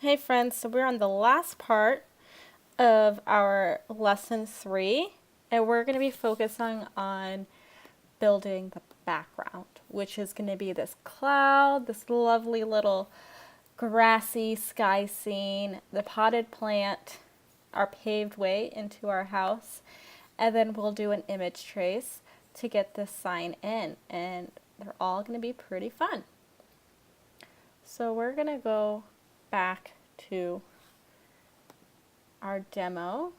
Hey friends, so we're on the last part of our lesson 3, and we're going to be focusing on building the background, which is going to be this cloud, this lovely little grassy sky scene, the potted plant, our paved way into our house, and then we'll do an image trace to get this sign in, and they're all going to be pretty fun. So we're going to go back to our demo.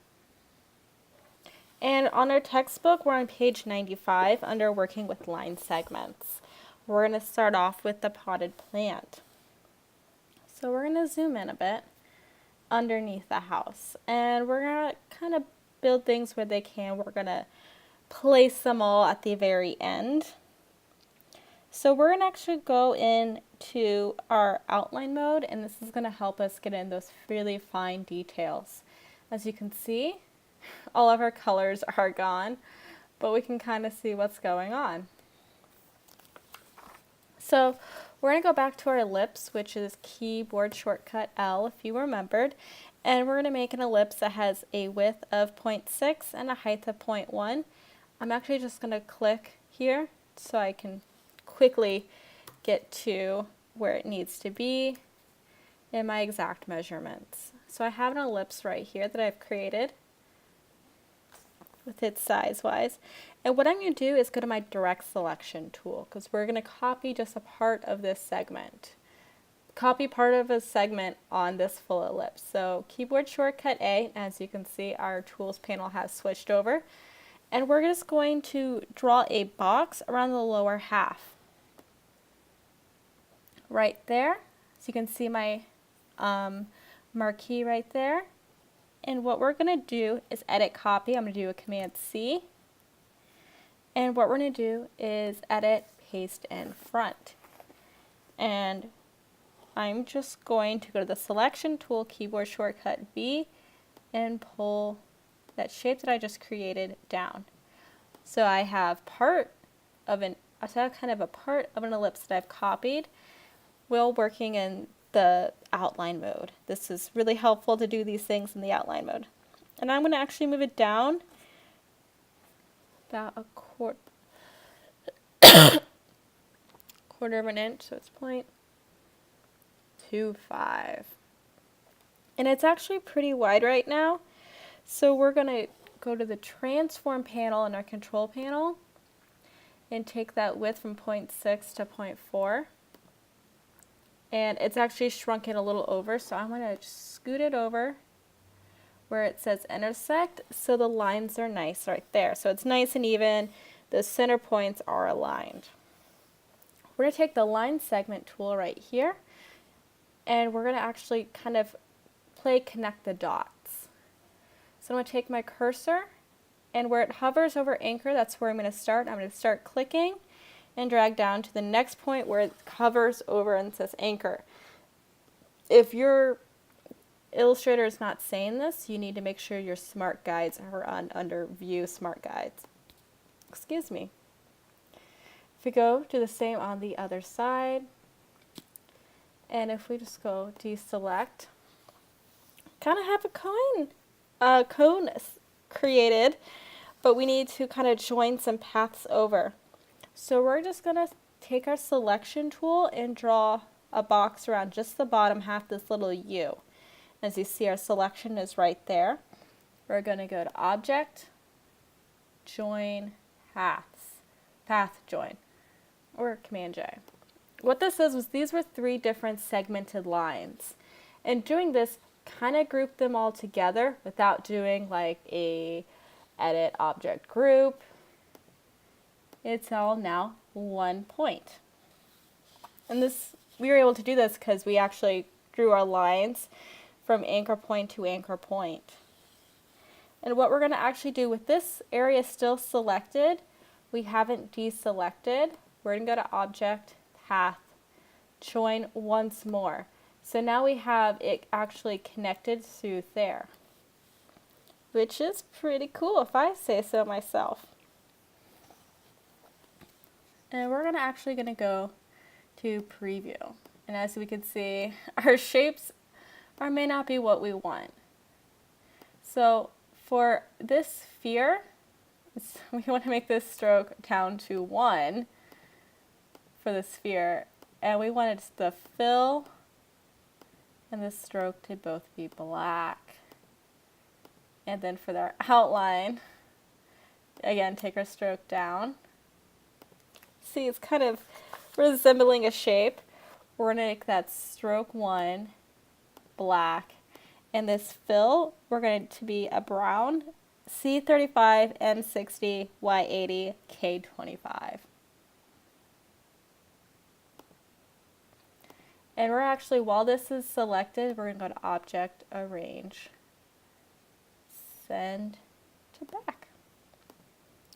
And on our textbook, we're on page 95 under working with line segments. We're going to start off with the potted plant. So we're going to zoom in a bit underneath the house. And we're going to kind of build things where they can. We're going to place them all at the very end. So we're going to actually go into our outline mode, and this is going to help us get in those really fine details. As you can see, all of our colors are gone, but we can kind of see what's going on. So we're going to go back to our ellipse, which is keyboard shortcut L if you remembered, and we're going to make an ellipse that has a width of 0.6 and a height of 0.1. I'm actually just going to click here so I can quickly get to where it needs to be in my exact measurements. So I have an ellipse right here that I've created with its size wise. And what I'm going to do is go to my direct selection tool, because we're going to copy just a part of this segment. Copy part of a segment on this full ellipse. So keyboard shortcut A, as you can see our tools panel has switched over. And we're just going to draw a box around the lower half. Right there. So you can see my marquee right there. And what we're going to do is edit copy. I'm going to do a Command C. And what we're going to do is edit paste in front. And I'm just going to go to the selection tool, keyboard shortcut B, and pull that shape that I just created down. So I have part of an ellipse that I've copied while working in the outline mode. This is really helpful to do these things in the outline mode. And I'm going to actually move it down about a quarter of an inch, so it's 0.25. And it's actually pretty wide right now. So we're going to go to the transform panel in our control panel and take that width from 0.6 to 0.4. And it's actually shrunk it a little over, so I'm going to scoot it over where it says intersect, so the lines are nice right there. So it's nice and even. The center points are aligned. We're going to take the line segment tool right here, and we're going to actually kind of play connect the dots. So I'm going to take my cursor, and where it hovers over anchor, that's where I'm going to start. I'm going to start clicking and drag down to the next point where it hovers over and says anchor. If your Illustrator is not saying this, you need to make sure your smart guides are on under view smart guides. Excuse me. If we go do the same on the other side, and if we just go deselect, kind of have a cone created, but we need to kind of join some paths over. So we're just going to take our selection tool and draw a box around just the bottom half, this little U. As you see, our selection is right there. We're going to go to Object, Join Paths, Path Join, or Command J. What this is was these were 3 different segmented lines. And doing this kind of grouped them all together without doing like a edit object group. It's all now one point. And we were able to do this because we actually drew our lines from anchor point to anchor point. And what we're going to actually do with this area still selected, we haven't deselected. We're going to go to Object, Path, Join once more. So now we have it actually connected through there, which is pretty cool if I say so myself. And we're going to go to preview. And as we can see, our shapes or may not be what we want. So for this sphere, we want to make this stroke down to 1 for the sphere, and we wanted the fill and the stroke to both be black. And then for our outline, again, take our stroke down. See, it's kind of resembling a shape. We're going to make that stroke 1 black, and this fill, we're going to be a brown, C35, M60, Y80, K25. And we're actually, while this is selected, we're going to go to Object, Arrange, Send to Back.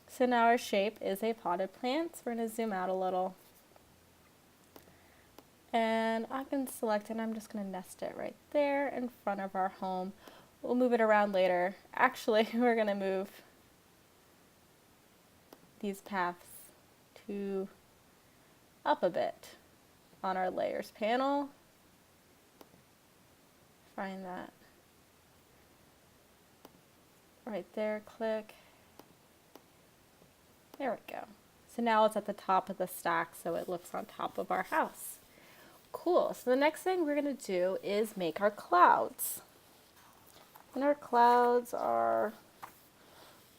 So now our shape is a potted plant. So we're going to zoom out a little. And I can select it, and I'm just going to nest it right there in front of our home. We'll move it around later. Actually, we're going to move these paths to up a bit on our layers panel. Find that right there, click. There we go. So now it's at the top of the stack, so it looks on top of our house. Cool. So the next thing we're going to do is make our clouds. And our clouds are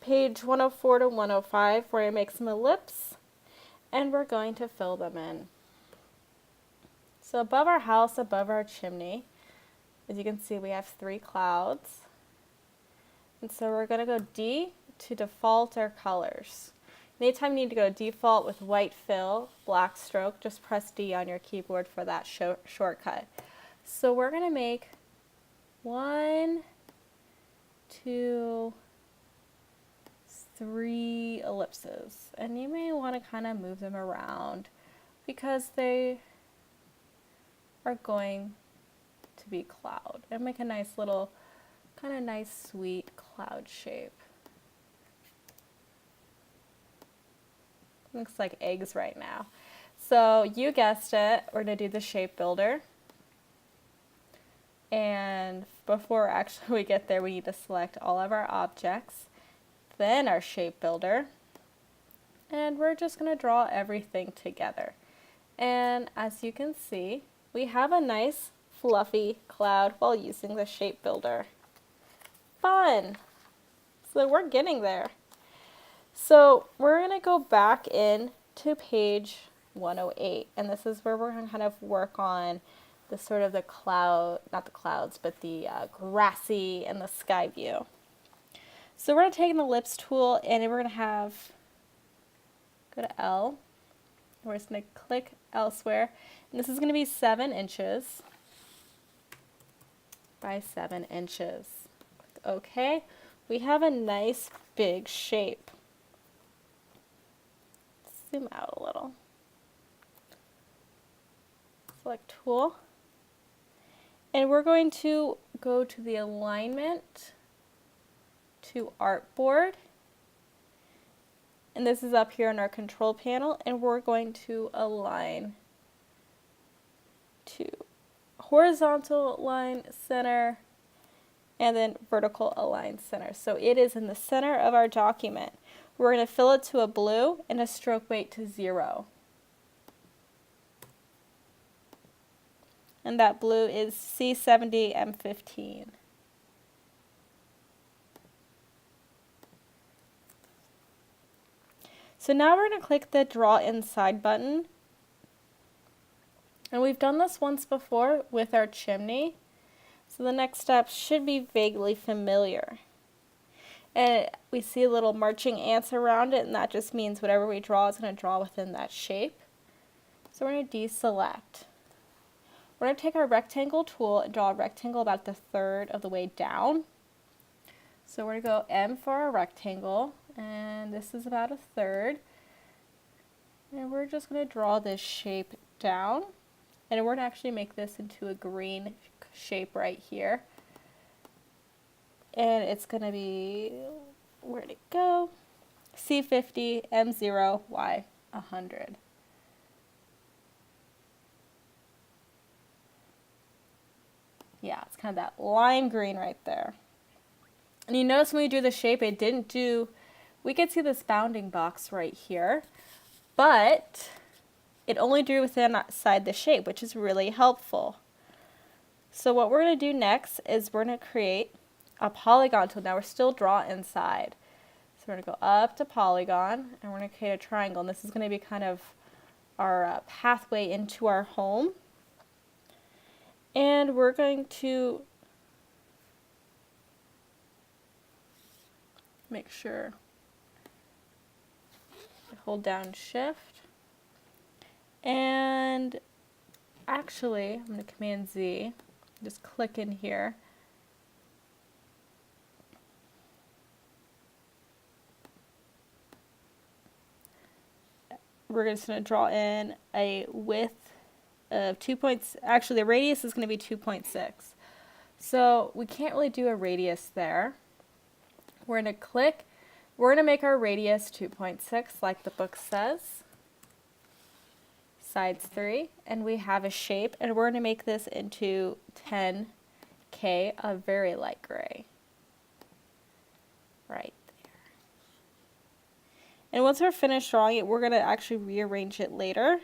page 104 to 105. We're going to make some ellipses, and we're going to fill them in. So above our house, above our chimney, as you can see, we have 3 clouds. And so we're going to go D to default our colors. Anytime you need to go default with white fill, black stroke, just press D on your keyboard for that shortcut. So we're going to make 1, 2, 3 ellipses. And you may want to kind of move them around because they are going to be cloud. And make a nice little, kind of nice, sweet cloud shape. Looks like eggs right now. So you guessed it, we're going to do the shape builder. And before actually we get there, we need to select all of our objects, then our shape builder. And we're just going to draw everything together. And as you can see, we have a nice fluffy cloud while using the shape builder. Fun! So we're getting there. So we're going to go back in to page 108, and this is where we're going to kind of work on the sort of the cloud, not the clouds, but the grassy and the sky view. So we're going to take an ellipse tool, and we're going to have, go to L, we're just going to click elsewhere, and this is going to be 7 inches by 7 inches. Click OK. We have a nice big shape. Zoom out a little. Select tool. And we're going to go to the alignment to artboard. And this is up here in our control panel, and we're going to align to horizontal line center and then vertical align center. So it is in the center of our document. We're going to fill it to a blue and a stroke weight to 0. And that blue is C70 M15. So now we're going to click the Draw Inside button. And we've done this once before with our chimney. So the next step should be vaguely familiar. And we see little marching ants around it, and that just means whatever we draw is going to draw within that shape. So we're going to deselect. We're going to take our rectangle tool and draw a rectangle about the third of the way down. So we're going to go M for our rectangle, and this is about a third. And we're just going to draw this shape down, and we're going to actually make this into a green shape right here. And it's going to be, where'd it go? C50, M0, Y100. Yeah, it's kind of that lime green right there. And you notice when we drew the shape, it didn't do, we could see this bounding box right here, but it only drew within inside the shape, which is really helpful. So what we're going to do next is we're going to create a polygon tool. Now we're still draw inside. So we're going to go up to polygon, and we're going to create a triangle. And this is going to be kind of our pathway into our home. And we're going to make sure I hold down shift. And actually, I'm going to Command Z, just click in here. We're just going to draw in a width of 2 points. Actually, the radius is going to be 2.6. So we can't really do a radius there. We're going to click. We're going to make our radius 2.6 like the book says. Sides 3. And we have a shape. And we're going to make this into 10K of very light gray. Right. And once we're finished drawing it, we're going to actually rearrange it later.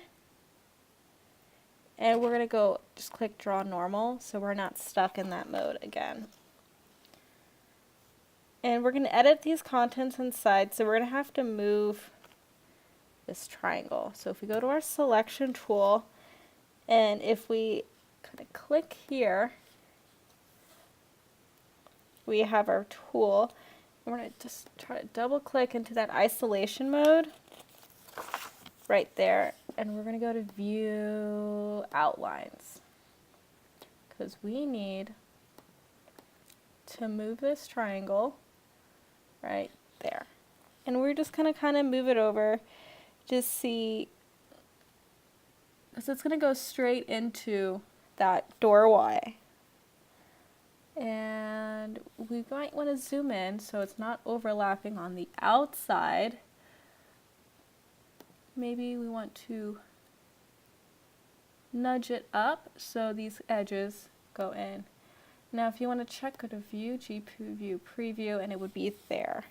And we're going to go just click draw normal so we're not stuck in that mode again. And we're going to edit these contents inside, so we're going to have to move this triangle. So if we go to our selection tool, and if we kind of click here, we have our tool. We're going to just try to double click into that isolation mode right there, and we're going to go to view outlines because we need to move this triangle right there. And we're just going to kind of move it over, just see, because it's going to go straight into that doorway. And we might want to zoom in so it's not overlapping on the outside. Maybe we want to nudge it up so these edges go in. Now if you want to check, go to view, view preview, and it would be there.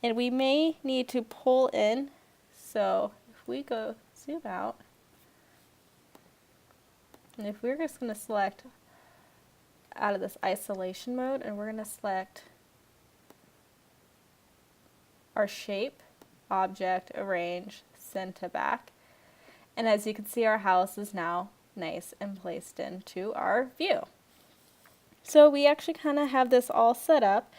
And we may need to pull in, so if we go zoom out, and if we're just going to select out of this isolation mode, and we're going to select our shape, object, arrange, send to back. And as you can see, our house is now nice and placed into our view. So we actually kind of have this all set up,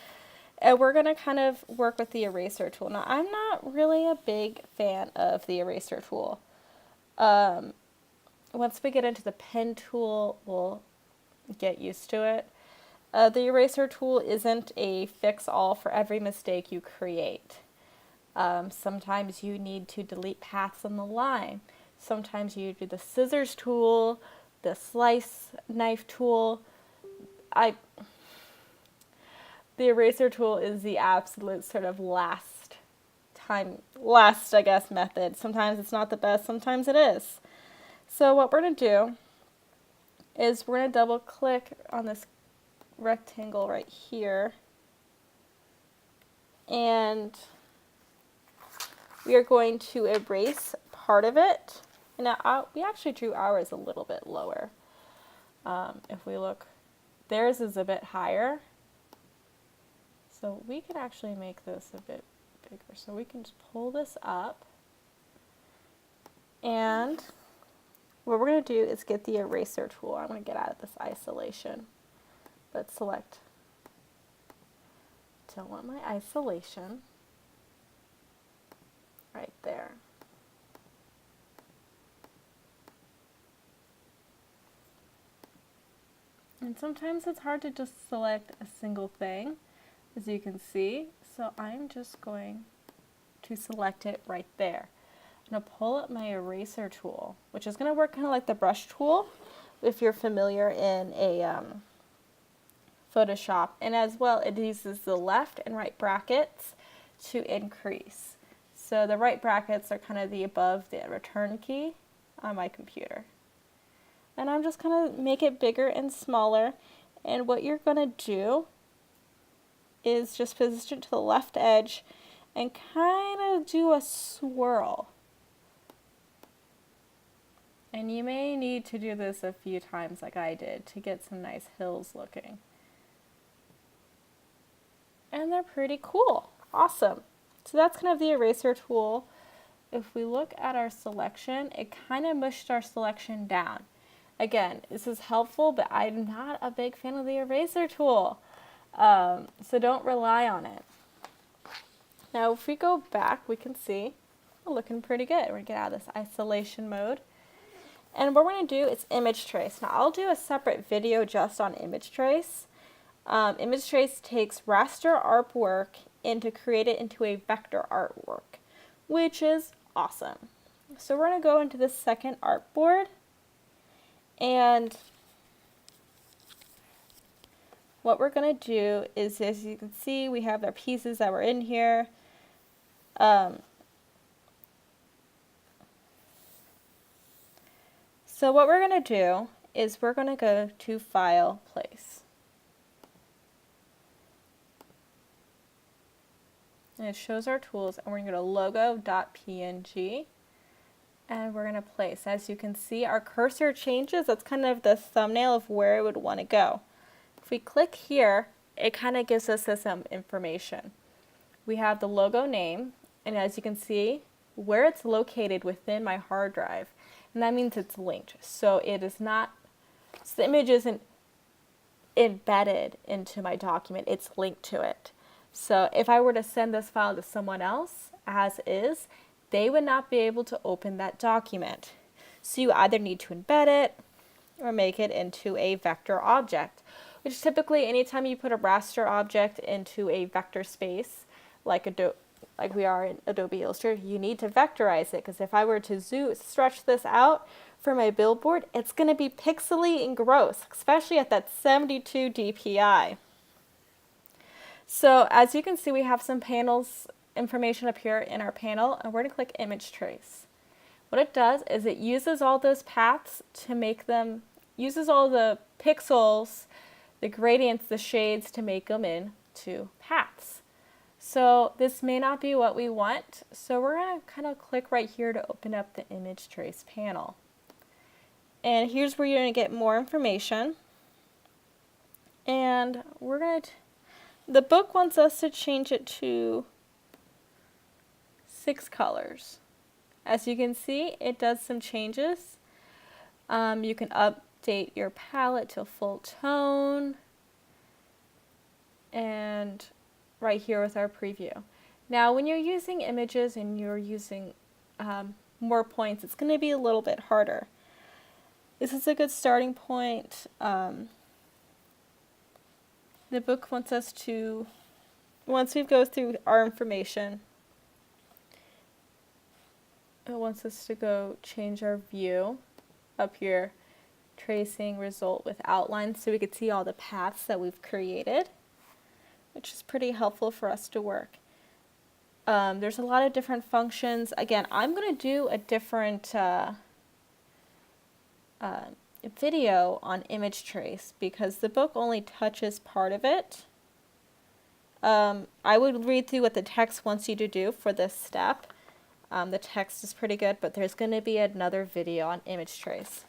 and we're going to kind of work with the eraser tool. Now, I'm not really a big fan of the eraser tool. Once we get into the pen tool, we'll get used to it. The eraser tool isn't a fix-all for every mistake you create. Sometimes you need to delete paths on the line. Sometimes you do the scissors tool, the slice knife tool. The eraser tool is the absolute sort of last, I guess, method. Sometimes it's not the best, sometimes it is. So what we're going to do is we're going to double click on this rectangle right here, and we are going to erase part of it. And now we actually drew ours a little bit lower. If we look, theirs is a bit higher. So we could actually make this a bit bigger. So we can just pull this up. And what we're going to do is get the eraser tool. I'm going to get out of this isolation. But select, don't want my isolation. Right there. And sometimes it's hard to just select a single thing, as you can see. So I'm just going to select it right there. I'm going to pull up my eraser tool, which is going to work kind of like the brush tool if you're familiar in a Photoshop. And as well, it uses the left and right brackets to increase. So the right brackets are kind of the above the return key on my computer. And I'm just going to make it bigger and smaller. And what you're going to do is just position to the left edge and kind of do a swirl. And you may need to do this a few times like I did to get some nice hills looking. And they're pretty cool. Awesome. So that's kind of the eraser tool. If we look at our selection, it kind of mushed our selection down. Again, this is helpful, but I'm not a big fan of the eraser tool. So don't rely on it. Now if we go back, we can see we're looking pretty good. We're going to get out of this isolation mode. And what we're going to do is image trace. Now I'll do a separate video just on image trace. Image trace takes raster artwork and to create it into a vector artwork, which is awesome. So we're going to go into the second artboard, and what we're going to do is, as you can see, we have our pieces that were in here. So what we're going to do is we're going to go to File, Place. And it shows our tools, and we're going to go to logo.png, and we're going to place. As you can see, our cursor changes. That's kind of the thumbnail of where it would want to go. If we click here, it kind of gives us some information. We have the logo name, and as you can see, where it's located within my hard drive. And that means it's linked. So it is not, so the image isn't embedded into my document, it's linked to it. So if I were to send this file to someone else as is, they would not be able to open that document. So you either need to embed it or make it into a vector object, which typically anytime you put a raster object into a vector space, like we are in Adobe Illustrator, you need to vectorize it, because if I were to stretch this out for my billboard, it's going to be pixely and gross, especially at that 72 dpi. So as you can see, we have some panels information up here in our panel, and we're going to click Image Trace. What it does is it uses all those paths to make them, uses all the pixels, the gradients, the shades to make them into paths. So this may not be what we want, so we're going to kind of click right here to open up the Image Trace panel. And here's where you're going to get more information. And we're going to, the book wants us to change it to 6 colors. As you can see, it does some changes. You can update your palette to full tone. And right here with our preview. Now when you're using images and you're using more points, it's going to be a little bit harder. This is a good starting point. The book wants us to, once we go through our information, it wants us to go change our view up here, tracing result with outlines, so we could see all the paths that we've created, which is pretty helpful for us to work. There's a lot of different functions. Again, I'm going to do a different video on image trace because the book only touches part of it. I would read through what the text wants you to do for this step. The text is pretty good, but there's going to be another video on image trace.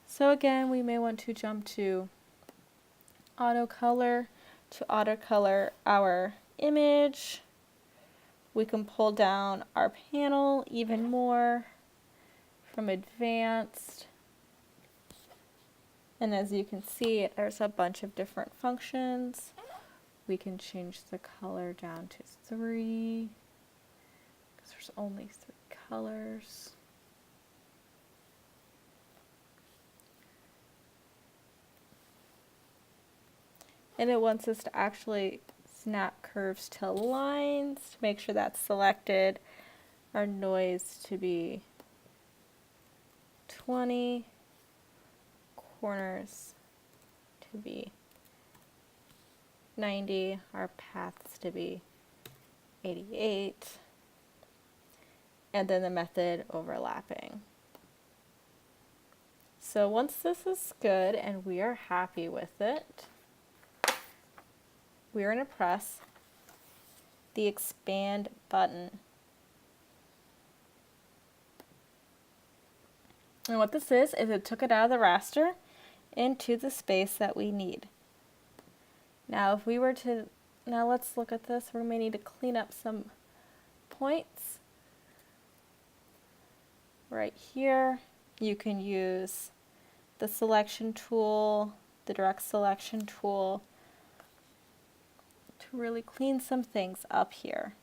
So again, we may want to jump to auto color to auto color our image. We can pull down our panel even more from advanced. And as you can see, there's a bunch of different functions. We can change the color down to 3, because there's only 3 colors. And it wants us to actually snap curves to lines to make sure that's selected. Our noise to be 20, corners to be 90, our paths to be 88, and then the method overlapping. So once this is good and we are happy with it, we're going to press the expand button. And what this is it took it out of the raster into the space that we need. Now if we were to, now let's look at this. We may need to clean up some points. Right here, you can use the selection tool, the direct selection tool, to really clean some things up here.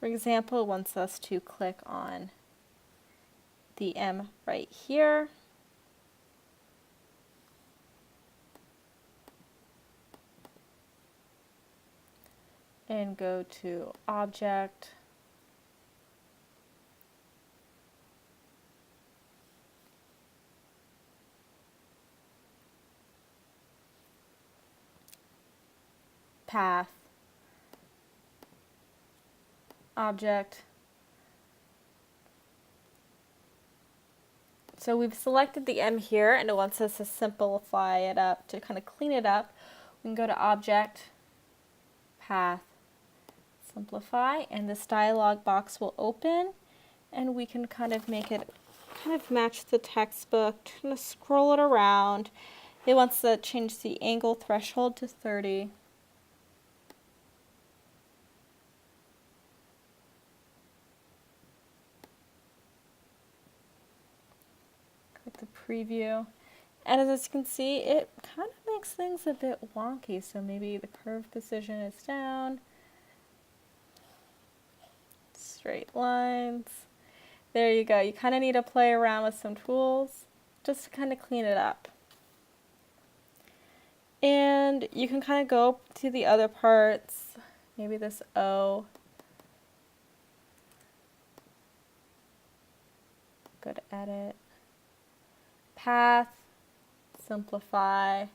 For example, it wants us to click on the M right here. And go to Object, Path, Object. So we've selected the M here and it wants us to simplify it up, to kind of clean it up. We can go to Object, Path, Simplify, and this dialog box will open and we can kind of make it kind of match the textbook, kind of scroll it around. It wants to change the angle threshold to 30. Click the preview. And as you can see, it kind of makes things a bit wonky. So maybe the curve position is down. Straight lines. There you go. You kind of need to play around with some tools just to kind of clean it up. And you can kind of go to the other parts, maybe this O. Go to Edit, Path, Simplify,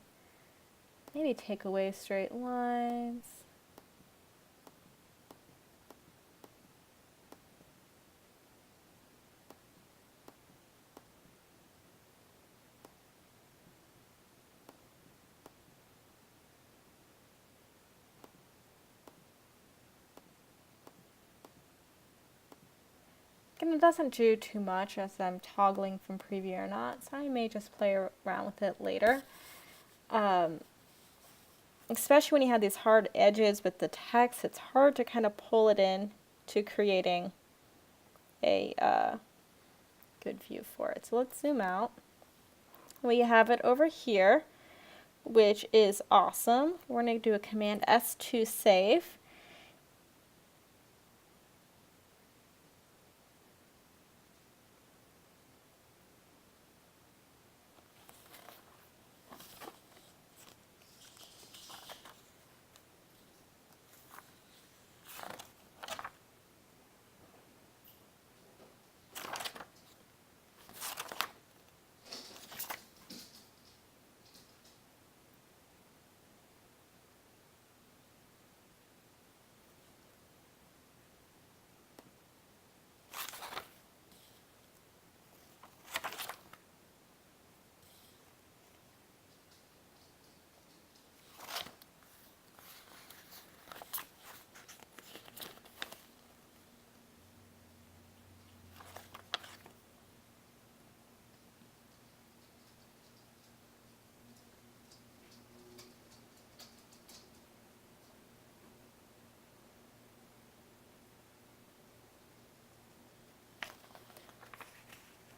maybe take away straight lines. And it doesn't do too much as I'm toggling from preview or not, so I may just play around with it later. Especially when you have these hard edges with the text, it's hard to kind of pull it in to creating a good view for it. So let's zoom out. We have it over here, which is awesome. We're going to do a Command S to save.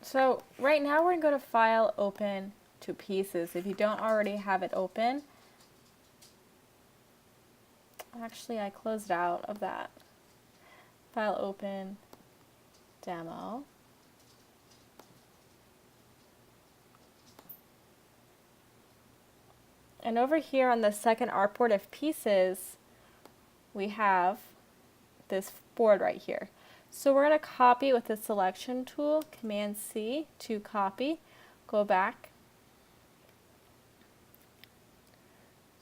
So right now we're going to go to File, Open to Pieces. If you don't already have it open, actually I closed out of that. File, Open, Demo. And over here on the second artboard of pieces, we have this board right here. So we're going to copy with the selection tool, Command C to copy. Go back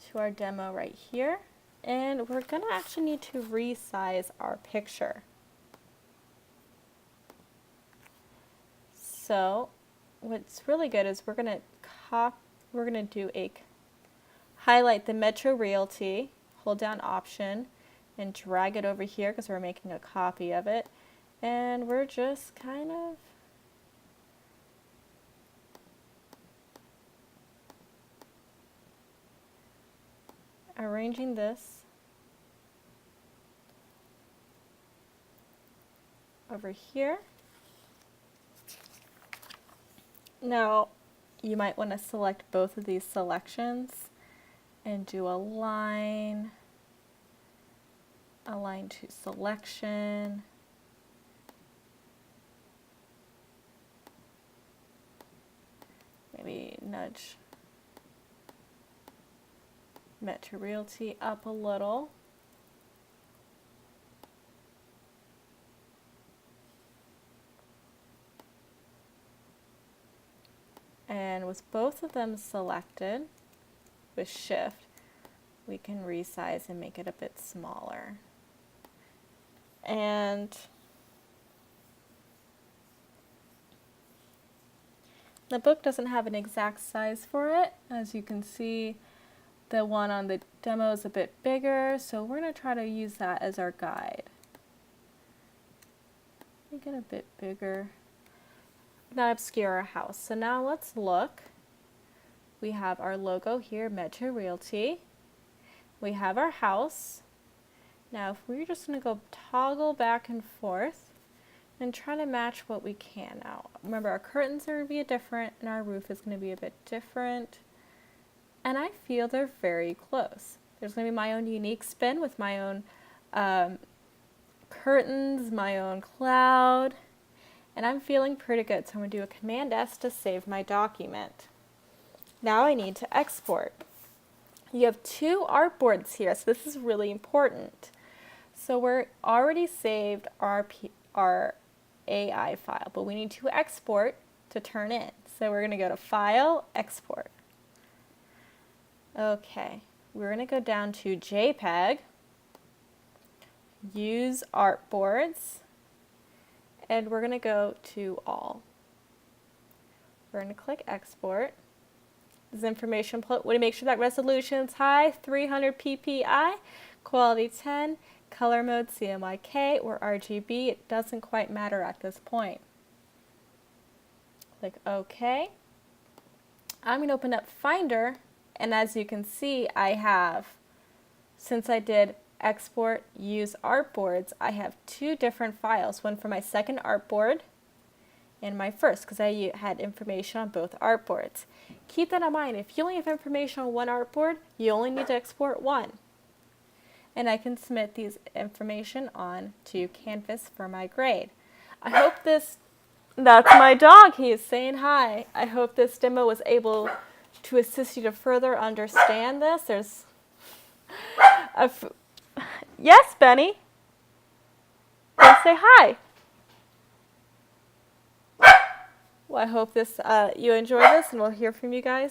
to our demo right here. And we're going to actually need to resize our picture. So what's really good is we're going to do a highlight the Metro Realty, hold down Option, and drag it over here because we're making a copy of it. And we're just kind of arranging this over here. Now, you might want to select both of these selections and do align to selection. Maybe nudge Metro Realty up a little. And with both of them selected, with Shift, we can resize and make it a bit smaller. And the book doesn't have an exact size for it. As you can see, the one on the demo is a bit bigger, so we're going to try to use that as our guide. Make it a bit bigger. Not obscure our house. So now let's look. We have our logo here, Metro Realty. We have our house. Now if we're just going to go toggle back and forth and try to match what we can now. Remember, our curtains are going to be different and our roof is going to be a bit different. And I feel they're very close. There's going to be my own unique spin with my own curtains, my own cloud. And I'm feeling pretty good, so I'm going to do a Command S to save my document. Now I need to export. You have two artboards here, so this is really important. So we're already saved our AI file, but we need to export to turn in. So we're going to go to File, Export. Okay, we're going to go down to JPEG, Use Artboards, and we're going to go to All. We're going to click Export. This information, we want to make sure that resolution is high, 300 ppi, quality 10, color mode CMYK or RGB. It doesn't quite matter at this point. Click OK. I'm going to open up Finder, and as you can see, I have, since I did export use artboards, I have two different files, one for my second artboard and my first, because I had information on both artboards. Keep that in mind. If you only have information on one artboard, you only need to export one. And I can submit these information on to Canvas for my grade. I hope that's my dog. He is saying hi. I hope this demo was able to assist you to further understand this. There's yes, Benny. Go say hi. Well, I hope you enjoy this, and we'll hear from you guys